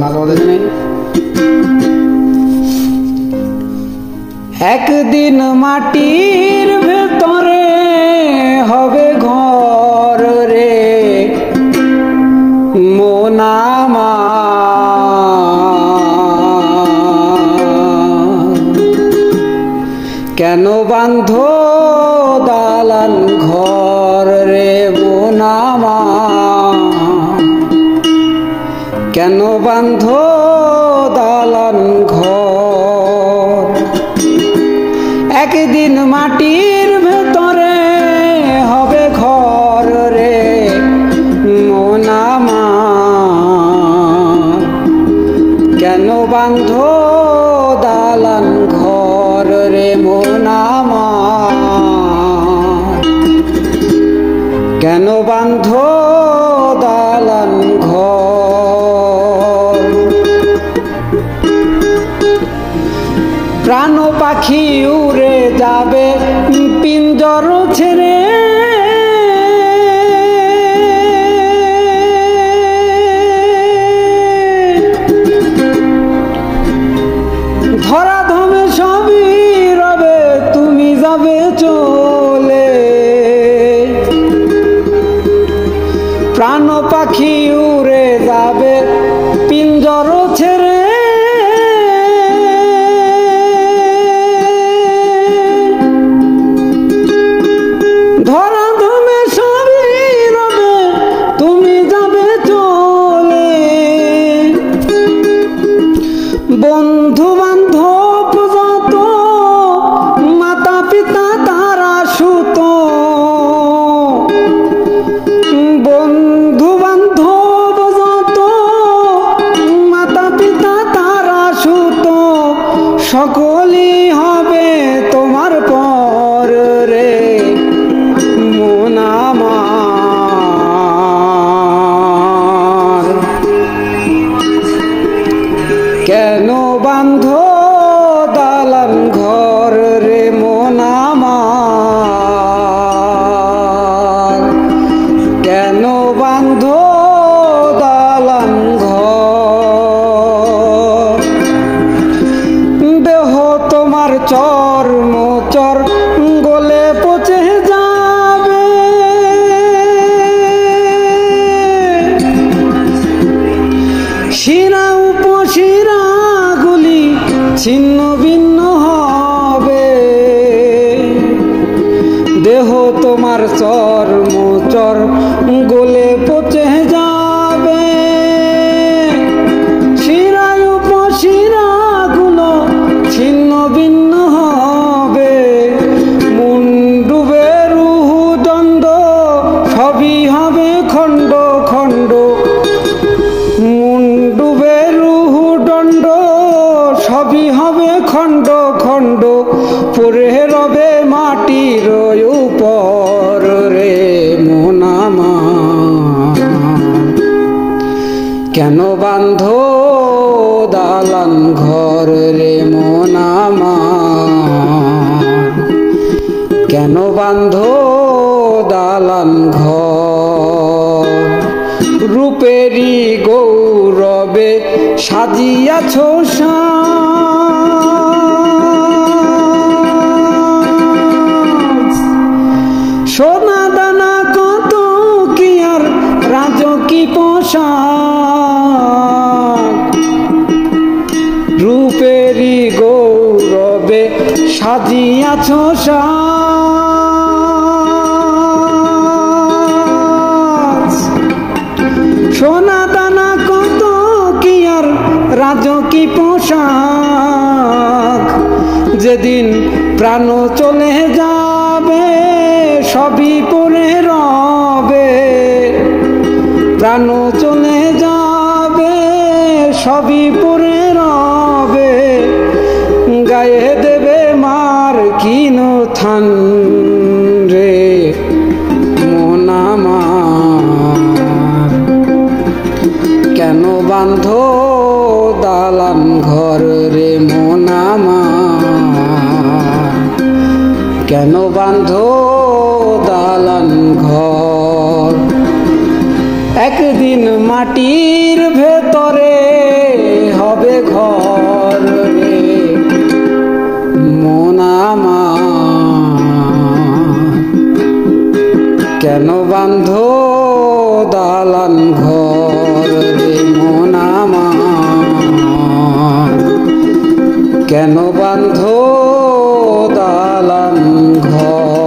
মাঝে মাঝে নেই। একদিন মাটির ভেতরে হবে ঘর রে মন আমার, কেন বাঁধো দালান ঘর রে মন আমার, কেন বাঁধো দালান ঘর। একদিন মাটির ভেতরে হবে ঘর রে মন আমার, কেন বাঁধো দালান ঘর রে মন আমার, কেন বাঁধো দালান ঘর। প্রাণ পাখি উড়ে যাবে পিঞ্জর ছেড়ে, ধরা ধমে সবই রবে তুমি যাবে চলে। প্রাণ পাখি উড়ে যাবে পিঞ্জর ছেড়ে, ধরা ধমে সবই রবে তুমি যাবে চলে। বন্ধু বান্ধব যত মাতা পিতা তারা সুত, বন্ধু বান্ধব যত মাতা পিতা তারা সুত, সকলই হবে তোমার পর রে মন আমার, কেন বাঁধো দালান ঘর রে মন আমার, কেন বাঁধো দালান ঘর। দেহ তোমার চর্ম চর গলে পচে যাবে, শিরা উপশিরা গুলি ছিন্ন ভিন্ন হবে। দেহ তোমার চর্ম চর গলে পচে যাবে, শিরা উপশিরা গুলো ছিন্ন ভিন্ন হবে। মুন্ডুবে রুহু দণ্ড সবই হবে খণ্ড খণ্ড, মুন্ডুবে রুহু দণ্ড সবই হবে খণ্ড খণ্ড। পড়ে রবে মাটির উপর রে মন আমার, কেন বাঁধো দালান ঘর রে মন আমার, কেন বাঁধো দালান ঘর। রূপেরি গৌরবে সাজিয়াছ সোনা দানা কত কি আর রাজকি পোশাক। রূপেরি গৌরবে সাজিয়াছ সোনা দানা কত কি আর রাজকি পোশাক। যেদিন প্রাণ চলে যাবে সবই পরে রবে, প্রাণ চলে যাবে সবই পরে রবে। গায়ে দেবে মার কিন থান রে মন আমার, কেন বাঁধো দালান ঘর রে মন আমার, কেন বাঁধো দালান ঘর। একদিন মাটির ভেতরে হবে ঘর রে মন আমার। কেন বাঁধো দালান ঘর রে মন আমার, কেন বাঁধো দালান ঘর।